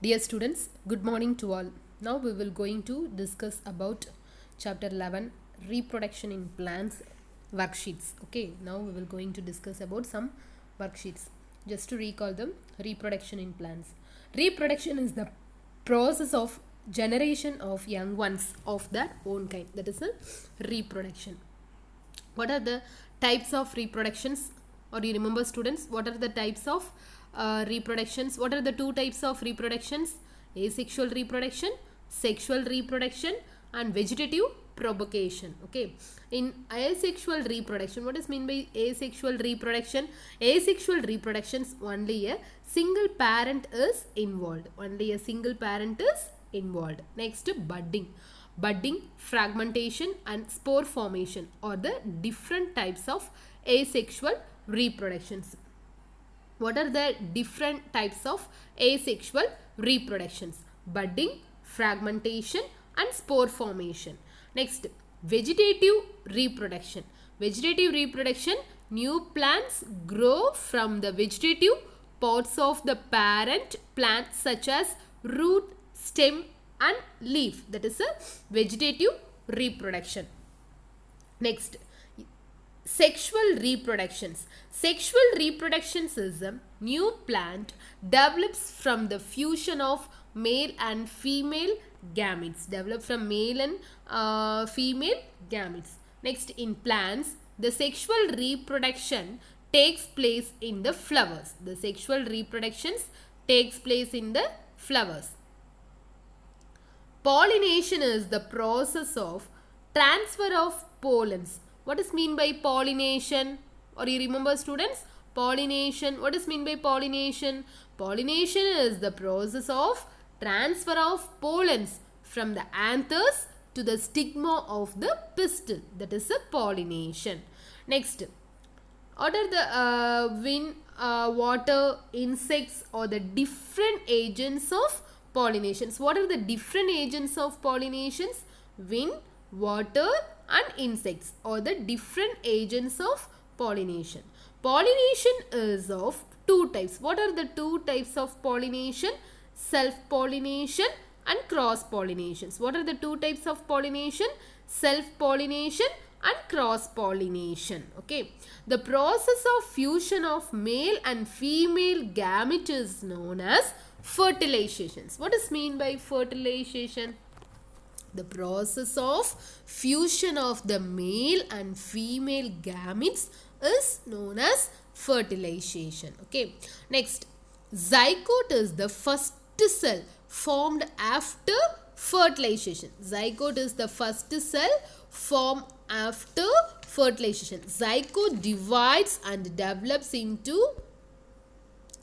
Dear students, good morning to all. Now we will going to discuss about chapter 11 reproduction in plants worksheets. Okay, now we will going to discuss about some worksheets. Just to recall them, reproduction in plants. Reproduction is the process of generation of young ones of their own kind. That is a reproduction. What are the types of reproductions? Or you remember, students, what are the types of reproductions? What are the two types of reproductions? Asexual reproduction, sexual reproduction, and vegetative propagation. Okay, in asexual reproduction, what is mean by asexual reproduction? Asexual reproductions, only a single parent is involved. Only a single parent is involved. Next, budding. Budding, fragmentation, and spore formation are the different types of asexual reproductions. What are the different types of asexual reproductions? Budding, fragmentation, and spore formation. Next, vegetative reproduction. Vegetative reproduction, new plants grow from the vegetative parts of the parent plant such as root, stem, and leaf. That is a vegetative reproduction. Next, sexual reproductions. Sexual reproductions is a new plant develops from the fusion of male and female gametes. Develop from male and female gametes. Next, in plants, the sexual reproduction takes place in the flowers. The sexual reproductions takes place in the flowers. Pollination is the process of transfer of pollens. What is mean by pollination? Or you remember, students? Pollination. What is mean by pollination? Pollination is the process of transfer of pollens from the anthers to the stigma of the pistil. That is a pollination. Next, what are the wind, water, insects, or the different agents of pollinations? What are the different agents of pollinations? Wind, water, and insects or the different agents of pollination. Pollination is of two types. What are the two types of pollination? Self-pollination and cross-pollinations. What are the two types of pollination? Self-pollination and cross-pollination. Okay. The process of fusion of male and female gamete is known as fertilization. What is mean by fertilization? The process of fusion of the male and female gametes is known as fertilization. Okay. Next, zygote is the first cell formed after fertilization. Zygote is the first cell formed after fertilization. Zygote divides and develops into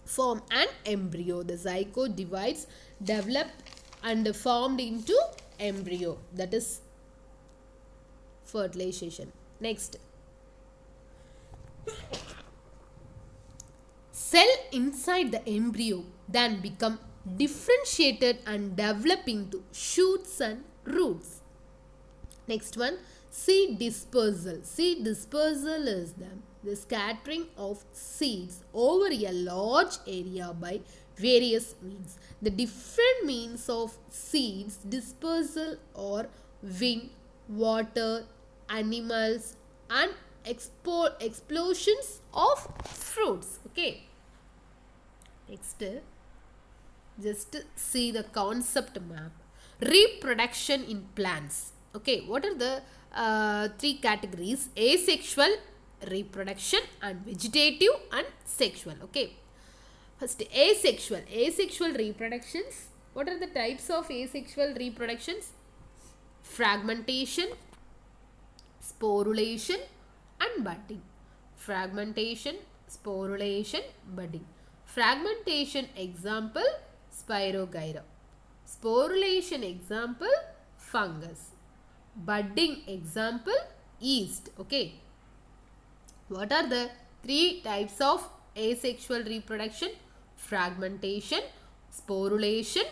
form an embryo. The zygote divides, developed, and formed into embryo. That is fertilization. Next, cell inside the embryo then become differentiated and develop into shoots and roots. Next one, seed dispersal. Seed dispersal is the scattering of seeds over a large area by various means. The different means of seeds dispersal are wind, water, animals, and explosions of fruits. Okay. Next, just see the concept map. Reproduction in plants. Okay, what are the three categories? Asexual reproduction and vegetative and sexual. Okay. First, asexual. Asexual reproductions. What are the types of asexual reproductions? Fragmentation, sporulation, and budding. Fragmentation, sporulation, budding. Fragmentation example, Spirogyra. Sporulation example, fungus. Budding example, yeast. Okay. What are the three types of asexual reproduction? Fragmentation, sporulation,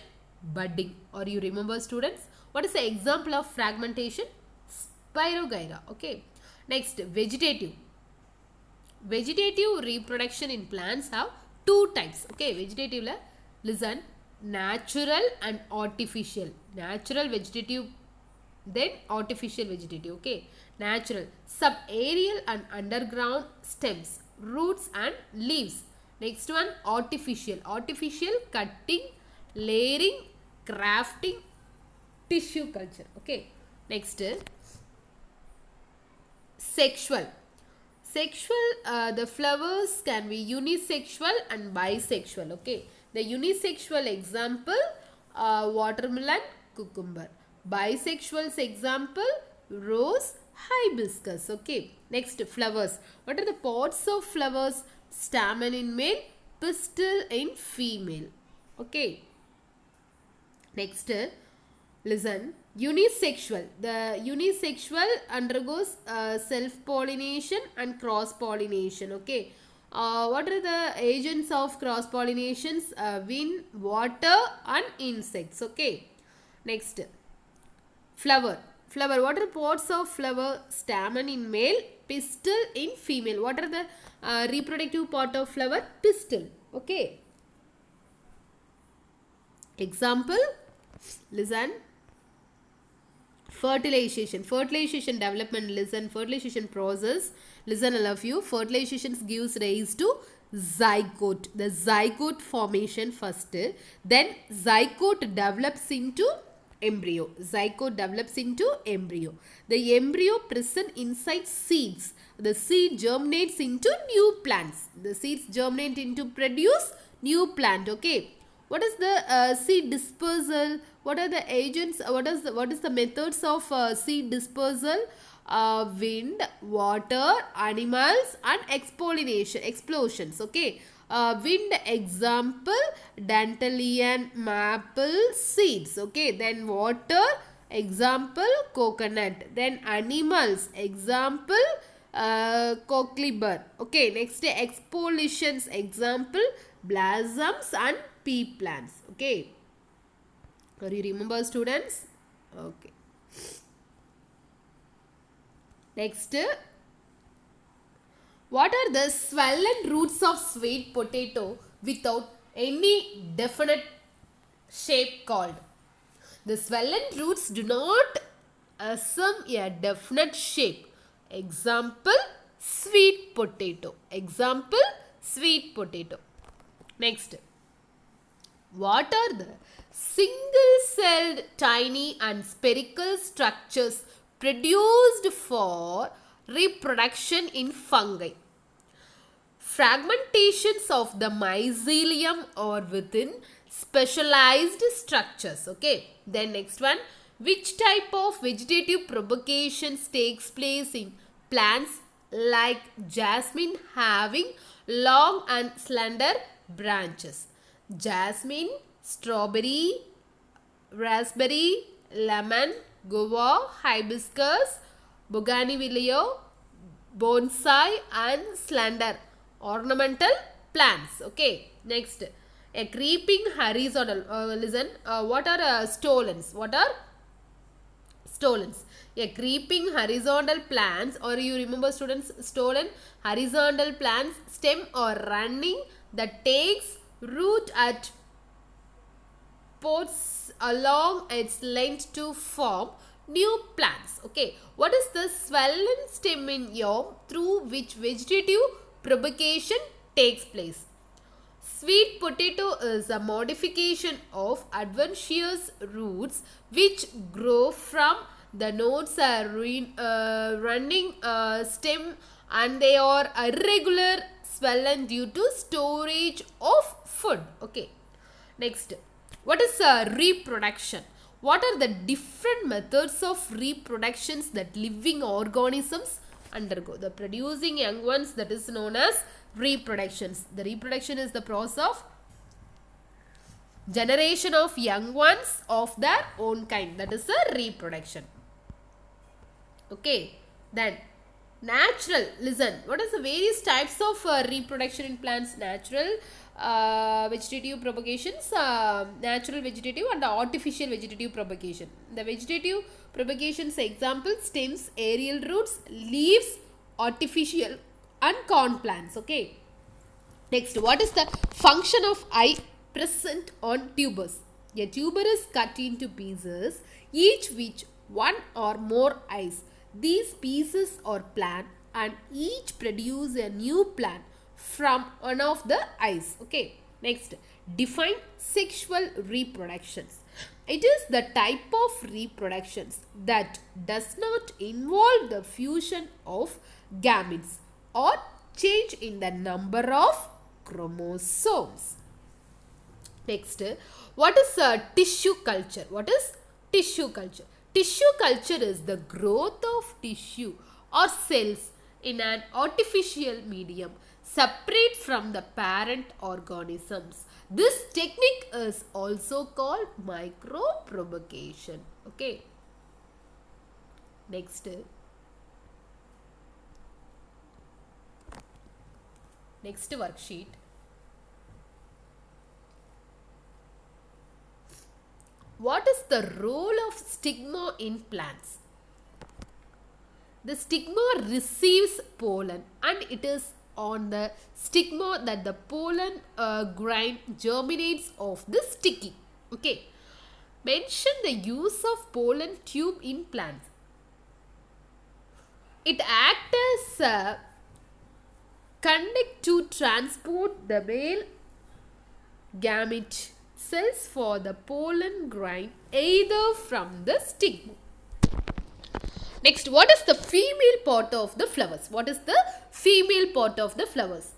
budding. Or you remember, students? What is the example of fragmentation? Spirogyra. Okay. Next, vegetative. Vegetative reproduction in plants have two types. Okay. Vegetative, listen. natural and artificial. Natural vegetative, then artificial vegetative. Okay, natural, subaerial and underground stems, roots and leaves. Next one, artificial. Artificial, cutting, layering, crafting, tissue culture. Okay, next, sexual. Sexual, the flowers can be unisexual and bisexual. Okay, the unisexual example, watermelon, cucumber. Bisexual's example, rose, hibiscus. Okay, next, flowers. What are the parts of flowers? Stamen in male, pistil in female. Okay, next, listen, unisexual. The unisexual undergoes self-pollination and cross-pollination. Okay. What are the agents of cross-pollinations? Wind, water and insects. Okay. Next, flower. Flower. What are the parts of flower? Stamen in male, pistil in female. What are the reproductive part of flower? Pistil. Okay. Example, listen, fertilization. Fertilization development, listen, fertilization process, listen all of you. Fertilization gives rise to zygote. The zygote formation first, then zygote develops into embryo. Zygote develops into embryo. The embryo present inside seeds. The seed germinates into new plants. The seeds germinate into produce new plant. Okay. What is the seed dispersal? What are the agents? What is the methods of seed dispersal? Wind, water, animals and explosions. Okay. Wind example, dandelion, maple seeds. Okay. Then water example, coconut. Then animals example, cockleburr. Okay. Next, explosions example, blossoms and pea plants. Okay. Are you remember, students? Okay. Next, what are the swollen roots of sweet potato without any definite shape called? The swollen roots do not assume a definite shape. Example, sweet potato. Example, sweet potato. Next, what are the single-celled tiny and spherical structures produced for reproduction in fungi? Fragmentations of the mycelium or within specialized structures. Okay. Then next one, which type of vegetative propagations takes place in plants like jasmine having long and slender branches? Jasmine, strawberry, raspberry, lemon, guava, hibiscus, bougainvillea, bonsai and slender ornamental plants. Okay. Next, a creeping horizontal. Listen, what are stolons? What are stolons? A creeping horizontal plants, or you remember, students, stolen horizontal plants, stem or running that takes root at pods along its length to form new plants. Okay. What is the swollen stemenium through which vegetative propagation takes place? Sweet potato is a modification of adventitious roots which grow from the nodes running stem, and they are irregular, swollen due to storage of food. Okay. Next, what is reproduction? What are the different methods of reproductions that living organisms undergo? The producing young ones, that is known as reproductions. The reproduction is the process of generation of young ones of their own kind. That is a reproduction. Okay. Then natural. Listen, what is the various types of reproduction in plants? Natural, vegetative propagations, natural vegetative and artificial vegetative propagation. The vegetative propagations example, stems, aerial roots, leaves, artificial and corn plants. Okay. Next, what is the function of eye present on tubers. A tuber is cut into pieces, each with one or more eyes. These pieces are plant and each produce a new plant from one of the eyes. Okay. Next, define sexual reproductions. It is the type of reproductions that does not involve the fusion of gametes or change in the number of chromosomes. Next, what is tissue culture? What is tissue culture? Tissue culture is the growth of tissue or cells in an artificial medium separate from the parent organisms. This technique is also called micropropagation. Okay. Next worksheet. What is the role of stigma in plants? The stigma receives pollen and it is on the stigma that the pollen grain germinates of the sticky. Okay. Mention the use of pollen tube in plants. It acts as a conduct to transport the male gamete cells for the pollen grain either from the stigma. Next, what is the female part of the flowers? What is the female part of the flowers?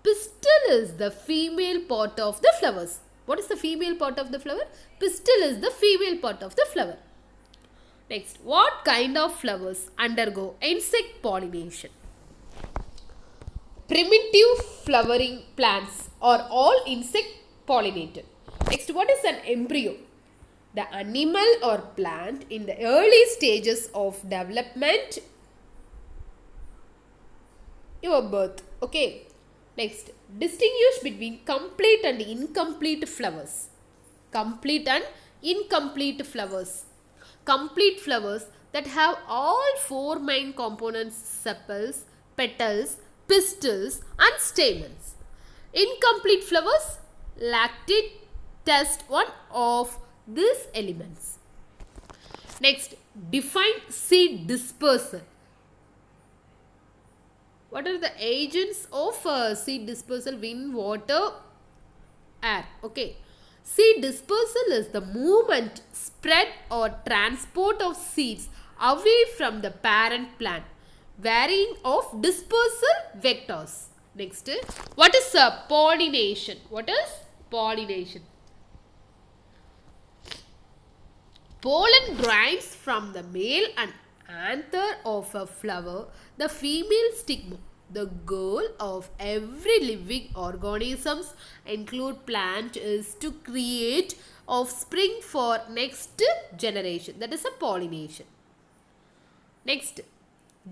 Pistil is the female part of the flowers. What is the female part of the flower? Pistil is the female part of the flower. Next, what kind of flowers undergo insect pollination? Primitive flowering plants are all insect pollinated. Next, what is an embryo? The animal or plant in the early stages of development, your birth. Okay. Next, distinguish between complete and incomplete flowers. Complete and incomplete flowers. Complete flowers that have all four main components: sepals, petals, pistils and stamens. Incomplete flowers lacked just one of these elements. Next, define seed dispersal. What are the agents of seed dispersal? Wind, water, air. Okay. Seed dispersal is the movement, spread or transport of seeds away from the parent plant, varying of dispersal vectors. Next, what is pollination? What is pollination? Pollen grinds from the male and anther of a flower, the female stigma. The goal of every living organisms, include plant, is to create offspring for next generation. That is a pollination. Next,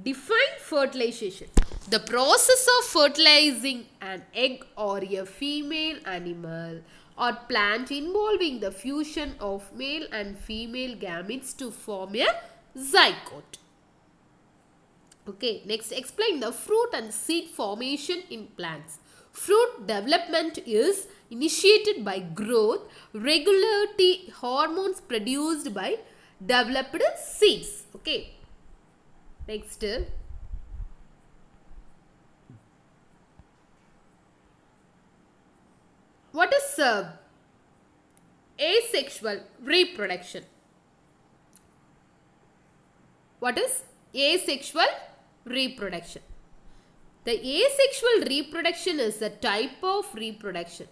define fertilization. The process of fertilizing an egg or a female animal or plant involving the fusion of male and female gametes to form a zygote. Okay, next explain the fruit and seed formation in plants. Fruit development is initiated by growth, regulatory hormones produced by developed seeds. Okay, next. What is asexual reproduction? What is asexual reproduction? The asexual reproduction is a type of reproduction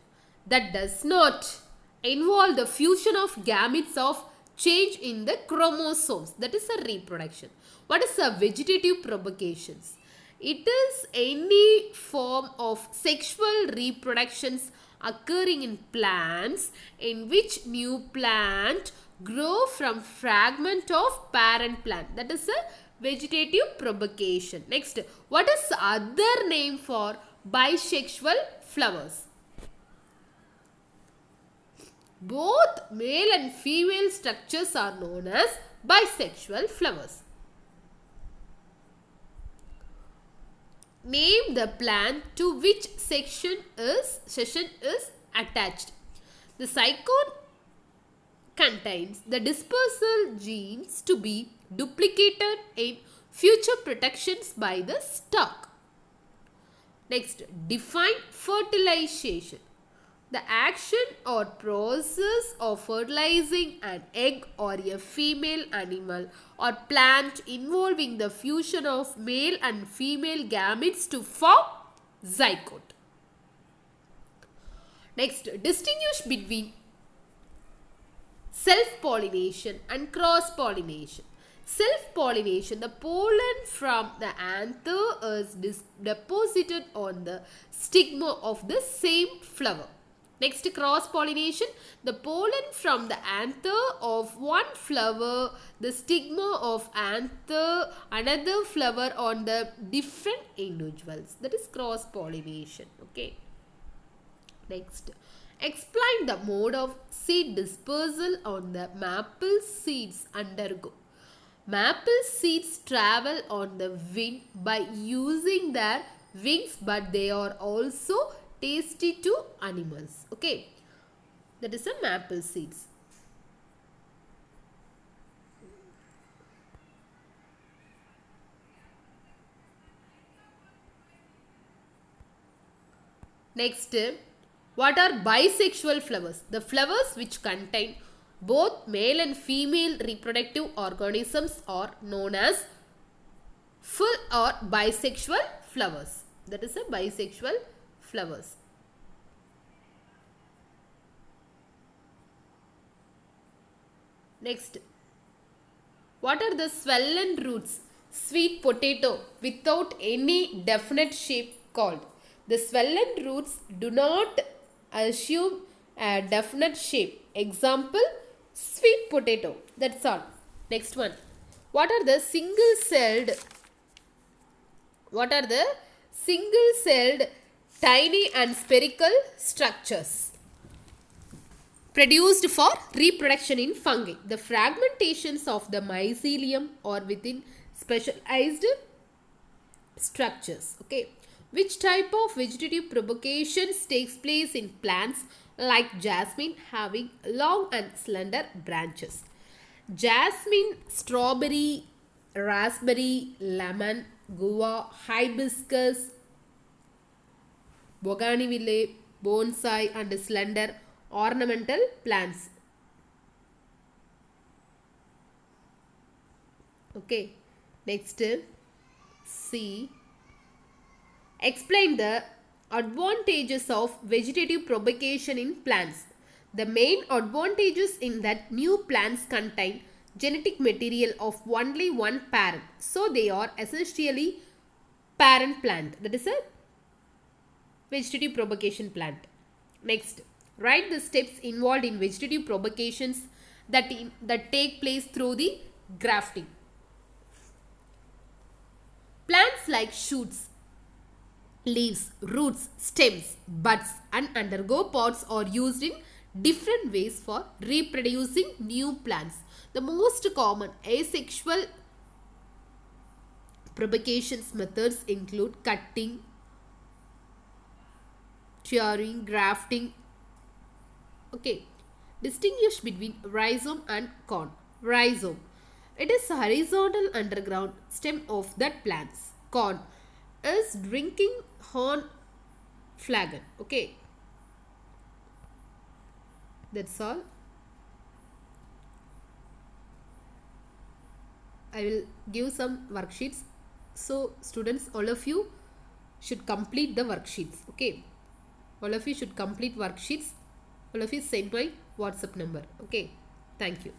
that does not involve the fusion of gametes of change in the chromosomes. That is a reproduction. What is a vegetative propagations? It is any form of sexual reproductions occurring in plants in which new plant grow from fragment of parent plant. That is a vegetative propagation. Next, what is the other name for bisexual flowers? Both male and female structures are known as bisexual flowers. Name the plant to which section is attached. The zygote contains the dispersal genes to be duplicated in future protections by the stalk. Next, define fertilization. The action or process of fertilizing an egg or a female animal or plant involving the fusion of male and female gametes to form zygote. Next, distinguish between self-pollination and cross-pollination. Self-pollination, the pollen from the anther is deposited on the stigma of the same flower. Next, cross-pollination, the pollen from the anther of one flower, the stigma of anther, another flower on the different individuals. That is cross-pollination. Okay. Next, explain the mode of seed dispersal on the maple seeds undergo. Maple seeds travel on the wind by using their wings, but they are also tasty to animals. Okay, that is the maple seeds. Next, what are bisexual flowers? The flowers which contain both male and female reproductive organisms are known as full or bisexual flowers. That is a bisexual flowers. Next, what are the swollen roots? Sweet potato without any definite shape called. The swollen roots do not assume a definite shape. Example, sweet potato. That's all. Next one. What are the single-celled tiny and spherical structures produced for reproduction in fungi? The fragmentations of the mycelium are within specialized structures. Okay. Which type of vegetative propagations takes place in plants like jasmine having long and slender branches? Jasmine, strawberry, raspberry, lemon, guava, hibiscus, bougainvillea, bonsai and slender ornamental plants. Okay, next, C. Explain the advantages of vegetative propagation in plants. The main advantages in that new plants contain genetic material of only one parent. So they are essentially parent plant. That is a vegetative propagation plant. Next, write the steps involved in vegetative propagations that take place through the grafting. Plants like shoots, leaves, roots, stems, buds and undergo pods are used in different ways for reproducing new plants. The most common asexual propagations methods include cutting, tearing, grafting. Okay. Distinguish between rhizome and corm. Rhizome. It is a horizontal underground stem of that plants. Corm is drinking horn flagon. Okay, that's all. I will give some worksheets, so students, all of you should complete the worksheets. Okay, all of you should complete worksheets. All of you send my WhatsApp number. Okay, thank you.